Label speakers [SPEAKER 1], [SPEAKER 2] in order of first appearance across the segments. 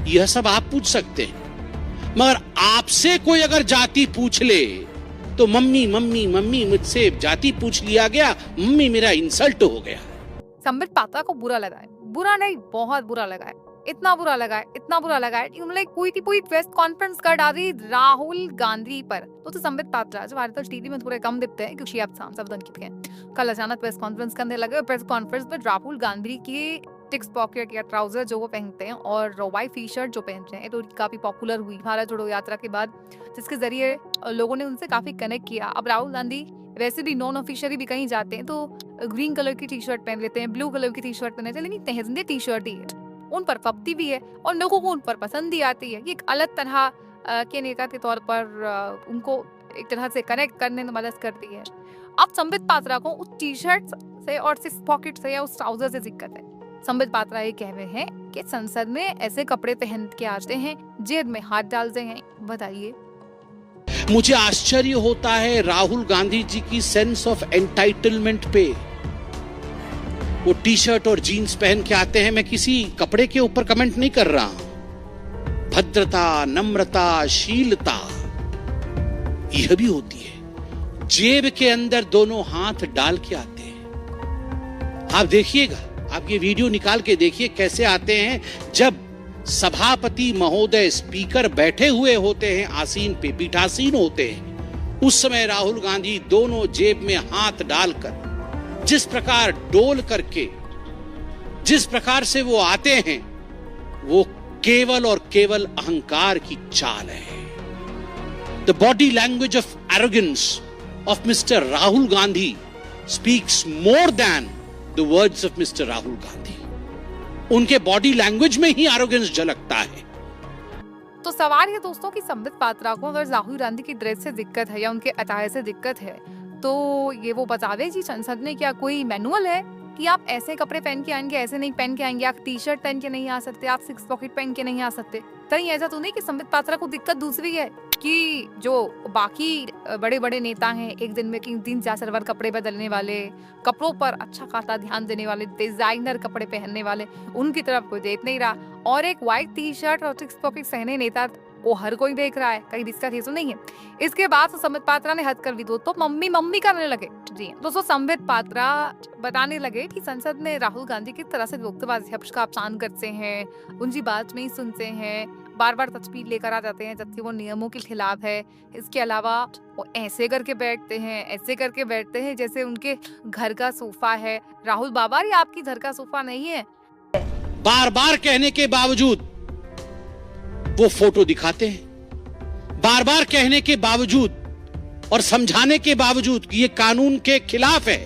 [SPEAKER 1] यह सब आप पूछ सकते हैं, मगर आपसे कोई अगर जाति पूछ ले तो मम्मी मम्मी मम्मी, मुझसे जाति पूछ लिया गया, मम्मी मेरा इंसल्ट हो गया।
[SPEAKER 2] संबित पात्रा को बुरा लगा है, बुरा नहीं बहुत बुरा लगा है, इतना बुरा लगा है, इतना बुरा लगा है कि उन्होंने पूरी प्रेस कॉन्फ्रेंस कर डाली राहुल गांधी पर। तो संबित पात्रा जो आजकल टीवी में थोड़े कम दिखते हैं क्योंकि आप सांसद बन चुके हैं, कल अचानक प्रेस कॉन्फ्रेंस करने लगे और प्रेस कॉन्फ्रेंस में राहुल गांधी की टिक्स पॉकेट या ट्राउजर जो वो पहनते हैं और व्हाइट टी शर्ट जो पहनते हैं तो काफी पॉपुलर हुई भारत जोड़ो यात्रा के बाद, जिसके जरिए लोगों ने उनसे काफी कनेक्ट किया। अब राहुल गांधी वैसे भी नॉन ऑफिशियली भी कहीं जाते हैं तो ग्रीन कलर की टी शर्ट पहन लेते हैं, ब्लू कलर की टी शर्ट पहन लेते हैं, लेकिन तहजीन टी शर्ट ही है, उन पर फपती भी है और लोगों को उन पर पसंद भी आती है। ये एक अलग तरह के नेता के तौर पर उनको एक तरह से कनेक्ट करने में मदद करती है। अब संबित पात्रा को उस टी शर्ट से और सिक्स पॉकेट से या उस ट्राउजर से दिक्कत है। संबित पात्रा ये कह रहे हैं कि संसद में ऐसे कपड़े पहन के आते हैं, जेब में हाथ डालते हैं। बताइए।
[SPEAKER 1] मुझे आश्चर्य होता है राहुल गांधी जी की सेंस ऑफ एंटाइटलमेंट पे। वो टी शर्ट और जीन्स पहन के आते हैं, मैं किसी कपड़े के ऊपर कमेंट नहीं कर रहा हूं। भद्रता, नम्रता, शीलता यह भी होती है। जेब के अंदर दोनों हाथ डाल के आते हैं। आप देखिएगा, आप ये वीडियो निकाल के देखिए कैसे आते हैं। जब सभापति महोदय स्पीकर बैठे हुए होते हैं, आसीन पे पीठासीन होते हैं, उस समय राहुल गांधी दोनों जेब में हाथ डालकर जिस प्रकार डोल करके जिस प्रकार से वो आते हैं, वो केवल और केवल अहंकार की चाल है। The body language of arrogance of mister Rahul Gandhi speaks more than the words of mister Rahul Gandhi. उनके बॉडी लैंग्वेज में ही एरोगेंस झलकता है।
[SPEAKER 2] तो सवाल है दोस्तों कि संबित पात्रा को अगर राहुल गांधी की ड्रेस से दिक्कत है या उनके अटायर से दिक्कत है तो ये वो बतावे जी संसद में क्या कोई मैनुअल है कि आप ऐसे कपड़े पहन के आएंगे, ऐसे नहीं पहन के आएंगे, आप टी शर्ट पहन के नहीं आ सकते, आप सिक्स पॉकेट पहन के नहीं आ सकते। कहीं ऐसा तो नहीं कि संबित पात्रा को दिक्कत दूसरी है कि जो बाकी बड़े बड़े नेता हैं, एक दिन में 3-4 बार कपड़े बदलने वाले, कपड़ों पर अच्छा खासा ध्यान देने वाले, डिजाइनर कपड़े पहनने वाले, उनकी तरफ कोई देख नहीं रहा, और एक व्हाइट टी शर्ट और सिक्स पॉकेट पहने नेता वो हर कोई देख रहा है, कहीं दिक्कत है तो नहीं है। इसके बाद संबित पात्रा ने हद कर दी तो मम्मी मम्मी करने लगे। जी दोस्तों, संबित पात्रा बताने लगे कि संसद में राहुल गांधी किस तरह से लोकसभा अध्यक्ष का अपमान करते हैं, उनकी बात नहीं सुनते हैं, बार बार तस्वीर लेकर आ जाते हैं जबकि वो नियमों के खिलाफ है। इसके अलावा वो ऐसे करके बैठते हैं, ऐसे करके बैठते हैं जैसे उनके घर का सोफा है। राहुल बाबा, ये आपकी घर का सोफा नहीं है।
[SPEAKER 1] बार बार कहने के बावजूद वो फोटो दिखाते हैं, बार बार कहने के बावजूद और समझाने के बावजूद कि ये कानून के खिलाफ है।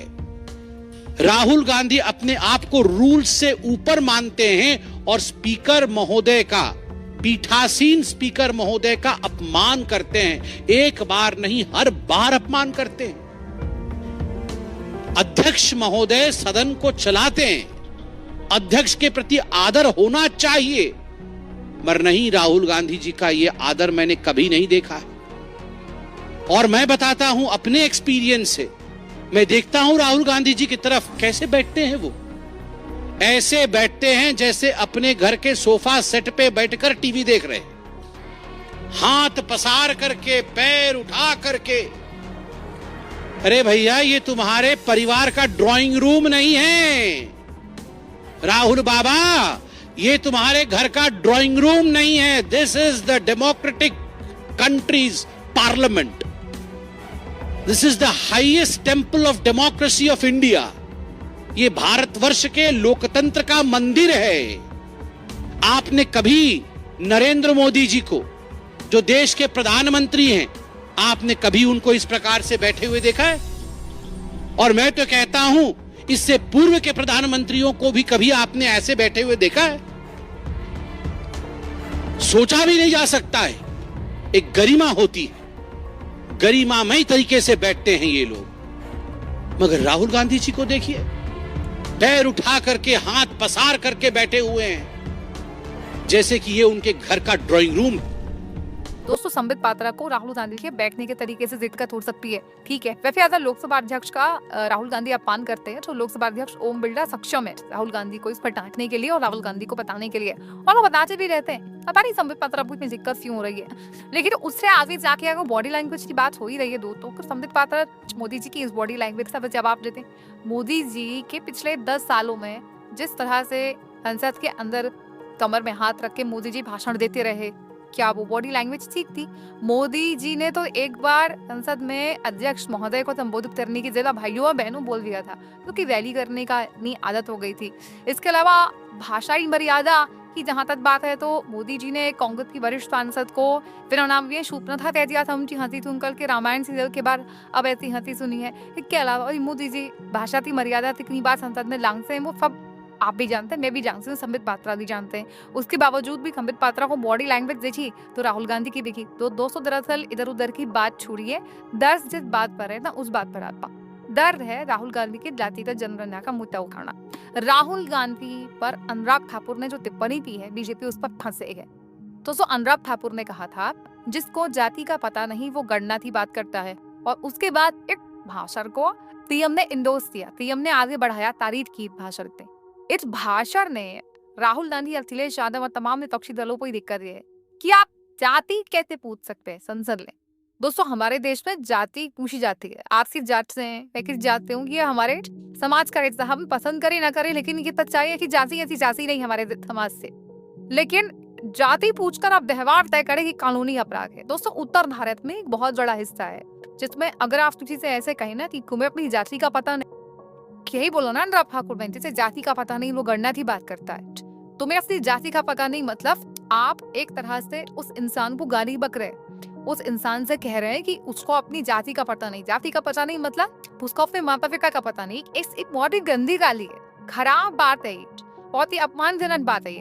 [SPEAKER 1] राहुल गांधी अपने आप को रूल से ऊपर मानते हैं और स्पीकर महोदय का, पीठासीन स्पीकर महोदय का अपमान करते हैं। एक बार नहीं, हर बार अपमान करते हैं। अध्यक्ष महोदय सदन को चलाते हैं, अध्यक्ष के प्रति आदर होना चाहिए, मगर नहीं, राहुल गांधी जी का यह आदर मैंने कभी नहीं देखा है। और मैं बताता हूं अपने एक्सपीरियंस से, मैं देखता हूं राहुल गांधी जी की तरफ कैसे बैठते हैं। वो ऐसे बैठते हैं जैसे अपने घर के सोफा सेट पे बैठकर टीवी देख रहे हैं, हाथ पसार करके, पैर उठा करके। अरे भैया, ये तुम्हारे परिवार का ड्राइंग रूम नहीं है। राहुल बाबा, ये तुम्हारे घर का ड्राइंग रूम नहीं है। This is the democratic countries parliament. This is the highest temple of democracy of India. ये भारतवर्ष के लोकतंत्र का मंदिर है। आपने कभी नरेंद्र मोदी जी को, जो देश के प्रधानमंत्री हैं, आपने कभी उनको इस प्रकार से बैठे हुए देखा है? और मैं तो कहता हूं, इससे पूर्व के प्रधानमंत्रियों को भी कभी आपने ऐसे बैठे हुए देखा है? सोचा भी नहीं जा सकता है। एक गरिमा होती है, गरिमामय तरीके से बैठते हैं ये लोग। मगर राहुल गांधी जी को देखिए, पैर उठा करके, हाथ पसार करके बैठे हुए हैं जैसे कि ये उनके घर का ड्राइंग रूम है।
[SPEAKER 2] दोस्तों, संबित पात्रा को राहुल गांधी के बैठने के तरीके से दिक्कत हो सकती है, ठीक है। वैसे अगर लोकसभा अध्यक्ष का राहुल गांधी अपमान करते हैं तो लोकसभा अध्यक्ष ओम बिरला सक्षम है राहुल गांधी को इस पर डांटने के लिए और राहुल गांधी को बताने के लिए, और वो बताते भी रहते हैं। पता नहीं संबित पात्रा को इतनी दिक्कत क्यों हो रही है। लेकिन उससे आगे जाके अगर बॉडी लैंग्वेज की बात हो ही रही है दोस्तों, तो संबित पात्रा मोदी जी की इस बॉडी लैंग्वेज का जवाब देते हैं। मोदी जी के पिछले 10 सालों में जिस तरह से संसद के अंदर कमर में हाथ रख के मोदी जी भाषण देते रहे, क्या वो बॉडी लैंग्वेज ठीक थी? मोदी जी ने तो एक बार संसद में अध्यक्ष महोदय को संबोधित करने की जगह भाइयों और बहनों बोल दिया था, क्योंकि रैली करने का इतनी आदत हो गई थी। इसके अलावा भाषाई मर्यादा की जहां तक बात है, तो मोदी जी ने कांग्रेस की वरिष्ठ सांसद को फिर नाम ये शूपनाखा कह दिया था, उनकी हंसी सुनकर के रामायण सीरियल के बाद अब ऐसी हंसी सुनी है। इसके अलावा मोदी जी भाषा की मर्यादा कितनी बार संसद में लांघते हैं, वो सब आप भी जानते हैं, मैं भी जानती हूँ, संबित पात्रा भी जानते हैं। उसके बावजूद भी संबित पात्रा को बॉडी लैंग्वेज देखी तो राहुल गांधी की दिखी। तो दोस्तों दरअसल इधर उधर की बात छोड़िए, दर्द जिस बात पर है ना उस बात पर आता। दर्द है राहुल गांधी के जातिगत जनगणना का मुद्दा उठाना। राहुल गांधी पर अनुराग ठाकुर ने जो टिप्पणी की है, बीजेपी उस पर फंसे है। दोस्तों अनुराग ठाकुर ने कहा था, जिसको जाति का पता नहीं वो गणना की बात करता है, और उसके बाद एक भाषण को पीएम ने इंडोर्स किया, पीएम ने आगे बढ़ाया, तारीफ की भाषण पे। इस भाषण ने राहुल गांधी, अखिलेश यादव और तमाम विपक्षी दलों को ही दिक्कत है कि आप जाति कैसे पूछ सकते हैं संसद में। दोस्तों हमारे देश में जाति पूछी जाती है, आप किस जात से हैं, मैं किस जात से हूँ, ये हमारे समाज का रिश्ता, हम पसंद करें ना करें, लेकिन ये सच्चाई है कि जाति ऐसी जाति नहीं हमारे समाज से। लेकिन जाति पूछकर आप व्यवहार तय करें कि कानूनी अपराध है। दोस्तों उत्तर भारत में एक बहुत बड़ा हिस्सा है जिसमें अगर आप किसी से ऐसे कहें ना कि तुम्हें अपनी जाति का पता नहीं, यही बोलो ना अनुराग ठाकुर बहन, जैसे जाति का पता नहीं वो गणना की बात करता है, तुम्हें अपनी जाति का पता नहीं, मतलब आप एक तरह से उस इंसान को गाली बक रहे, उस इंसान से कह रहे हैं कि उसको अपनी जाति का पता नहीं। जाति का पता नहीं मतलब उसको अपने माता पिता का पता नहीं। एक बहुत ही गंदी गाली है, खराब बात है, बहुत ही अपमानजनक बात है।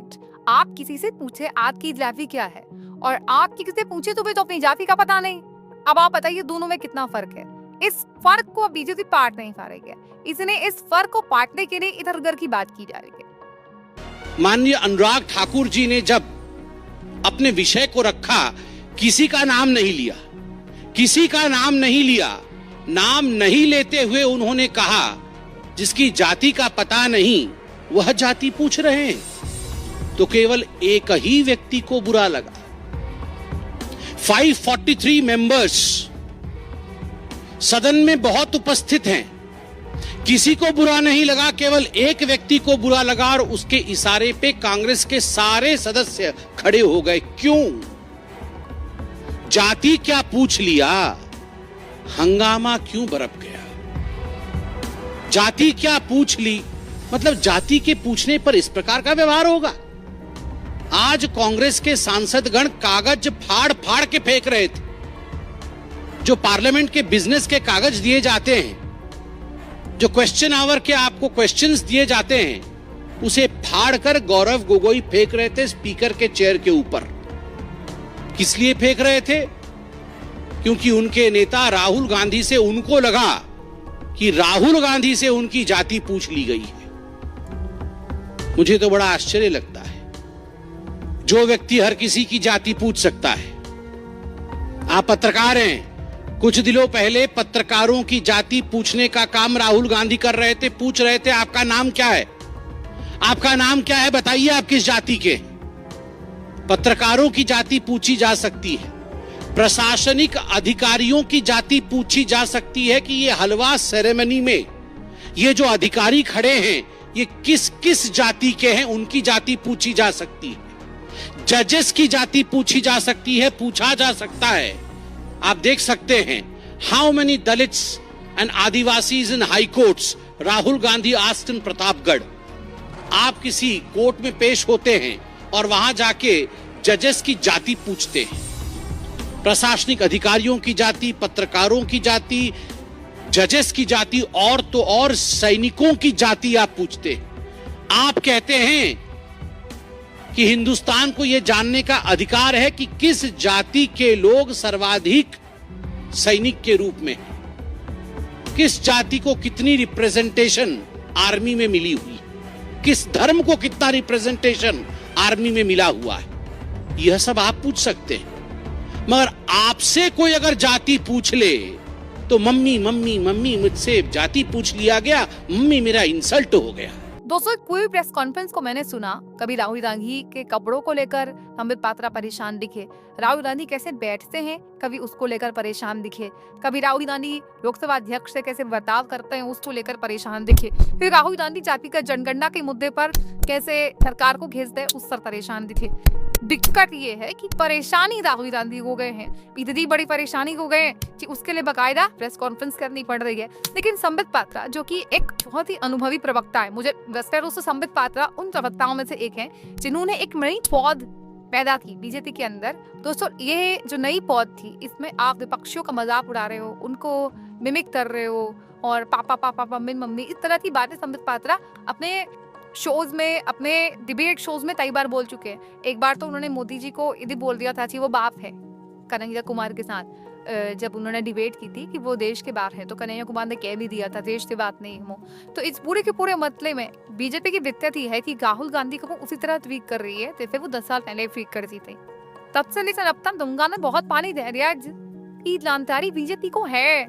[SPEAKER 2] आप किसी से पूछे आपकी जाति क्या है, और आप किसी से पूछे तुम्हें तो अपनी जाति का पता नहीं। अब आप बताइए दोनों में कितना फर्क है। इस फर्क को बीजेपी पाट नहीं पा रही है, इसने इस फर्क को पाटने के लिए इधर उधर की बात की जा रही है।
[SPEAKER 1] माननीय अनुराग ठाकुर जी ने जब अपने विषय को रखा, किसी का नाम नहीं लिया, किसी का नाम नहीं लिया, नाम नहीं लेते हुए उन्होंने कहा जिसकी जाति का पता नहीं वह जाति पूछ रहे हैं, तो केवल एक ही व्यक्ति को बुरा लगा। 543 मेंबर्स सदन में बहुत उपस्थित हैं, किसी को बुरा नहीं लगा, केवल एक व्यक्ति को बुरा लगा, और उसके इशारे पे कांग्रेस के सारे सदस्य खड़े हो गए। क्यों? जाति क्या पूछ लिया, हंगामा क्यों बरप गया? जाति क्या पूछ ली, मतलब जाति के पूछने पर इस प्रकार का व्यवहार होगा? आज कांग्रेस के सांसदगण कागज फाड़ फाड़ के फेंक रहे थे। जो पार्लियामेंट के बिजनेस के कागज दिए जाते हैं, जो क्वेश्चन आवर के आपको क्वेश्चंस दिए जाते हैं, उसे फाड़कर गौरव गोगोई फेंक रहे थे स्पीकर के चेयर के ऊपर। किस लिए फेंक रहे थे? क्योंकि उनके नेता राहुल गांधी से उनको लगा कि राहुल गांधी से उनकी जाति पूछ ली गई है। मुझे तो बड़ा आश्चर्य लगता है, जो व्यक्ति हर किसी की जाति पूछ सकता है। आप पत्रकार हैं, कुछ दिनों पहले पत्रकारों की जाति पूछने का काम राहुल गांधी कर रहे थे, पूछ रहे थे आपका नाम क्या है, आपका नाम क्या है, बताइए आप किस जाति के। पत्रकारों की जाति पूछी जा सकती है, प्रशासनिक अधिकारियों की जाति पूछी जा सकती है कि ये हलवा सेरेमनी में ये जो अधिकारी खड़े हैं ये किस किस जाति के हैं, उनकी जाति पूछी जा सकती है। जजेस की जाति पूछी जा सकती है, पूछा जा सकता है। आप देख सकते हैं how many Dalits and Adivasis in high courts Rahul Gandhi asked in Pratapgarh. आप किसी कोर्ट में पेश होते हैं और वहां जाके जजेस की जाति पूछते हैं, प्रशासनिक अधिकारियों की जाति, पत्रकारों की जाति, जजेस की जाति, और तो और सैनिकों की जाति आप पूछते हैं। आप कहते हैं कि हिंदुस्तान को यह जानने का अधिकार है कि किस जाति के लोग सर्वाधिक सैनिक के रूप में हैं, किस जाति को कितनी रिप्रेजेंटेशन आर्मी में मिली हुई, किस धर्म को कितना रिप्रेजेंटेशन आर्मी में मिला हुआ है, यह सब आप पूछ सकते हैं। मगर आपसे कोई अगर जाति पूछ ले तो मम्मी मम्मी मम्मी मुझसे जाति पूछ लिया गया, मम्मी मेरा इंसल्ट हो गया।
[SPEAKER 2] दोस्तों कोई भी प्रेस कॉन्फ्रेंस को मैंने सुना, कभी राहुल गांधी के कपड़ों को लेकर संबित पात्रा परेशान दिखे, राहुल गांधी कैसे बैठते हैं कभी उसको लेकर परेशान दिखे, कभी राहुल गांधी लोकसभा अध्यक्ष से कैसे बर्ताव करते हैं उसको लेकर परेशान दिखे, फिर राहुल गांधी जातिगत जनगणना के मुद्दे पर कैसे सरकार को घेरते हैं उस पर परेशान दिखे। दिक्कत ये है कि परेशानी राहुल गांधी हो गए हैं, इतनी बड़ी परेशानी हो गए हैं कि उसके लिए बकायदा प्रेस कॉन्फ्रेंस करनी पड़ रही है। लेकिन संबित पात्रा जो कि एक बहुत ही अनुभवी प्रवक्ता है, मुझे वैसे रूप से संबित पात्रा उन प्रवक्ताओं में से एक हैं जिन्होंने एक नई पौध पैदा की बीजेपी के अंदर। दोस्तों ये जो नई पौध थी इसमें आप विपक्षियों का मजाक उड़ा रहे हो, उनको मिमिक कर रहे हो और पापा पापा मम्मी मम्मी इस तरह की बातें संबित पात्रा अपने शोज में, अपने डिबेट शोज में कई बार बोल चुके हैं। एक बार तो उन्होंने मोदी जी को यदि बोल दिया था कि वो बाप है कन्हैया कुमार के साथ, जब उन्होंने डिबेट की थी कि वो देश के बाहर है तो कन्हैया कुमार ने कह भी दिया था देश से बात नहीं हो। तो इस पूरे के पूरे मसले में बीजेपी की दिक्कत ही है कि राहुल गांधी को वो उसी तरह ट्वीट कर रही है जैसे वो 10 साल पहले ट्वीट करती थी। तब से लेकर अब तक गंगा में बहुत पानी दे दिया की जानकारी बीजेपी को है।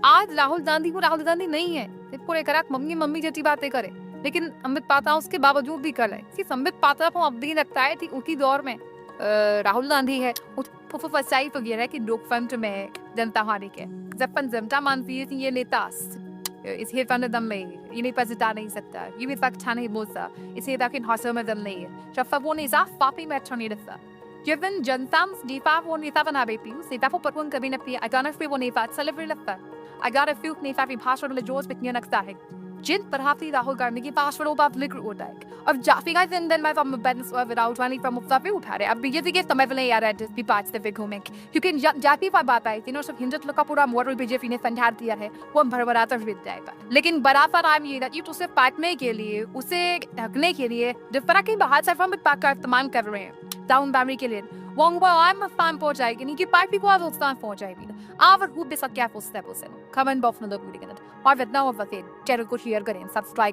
[SPEAKER 2] आज राहुल गांधी को राहुल गांधी नहीं है, पूरे कराक मम्मी मम्मी जैसी बातें करे, लेकिन संबित पात्रा उसके बावजूद भी कर है। संबित पात्रा को अब भी लगता है कि उसी दौर में राहुल गांधी है फसाई तो ये है कि लोकतंत्र में जनता हारी के जब जनता मानती है कि ये नेता इस हेतु दम में ये नेता जिता नहीं सकता, ये नेता अच्छा नहीं बोलता, इस नेता के हौसले में दम नहीं है, जब वो नेता पापी में अच्छा नहीं लगता। Given जनता नेता वो नेता बना देती है, नेता को परवन कभी नहीं पिया, अगर फिर वो नेता सेलिब्रेट लगता है, अगर फिर नेता की भाषण में जोश बिकने लगता है, जिन प्रभावी राहुल गांधी की भाषणों पर लिख होता है। अब जाफिका जिंदन में from Ben's without running from मुफ्ताफी उठा रहे, अब बीजेपी के समय में यार है भी पांच दफे घूमे, क्योंकि जाफी पर बात आई तीनों सब हिंदुत्व का पूरा मॉडल बीजेपी ने संझार दिया है, वो हम भरभराता फिर जाएगा। लेकिन बराबर आम ये कि उसे पाटने के लिए, उसे ढकने के लिए जिस तरह की बाहर से हम का इस्तेमाल कर रहे हैं डाउन बैमरी के लिए, वो आम नुकसान पहुंचाएगी, नहीं कि पार्टी को नुकसान पहुंचाएगी। आप खूब बेसक क्या पोस्ट है, खबर बॉक्स में दो और वितना और चैनल को शेयर करें, सब्सक्राइब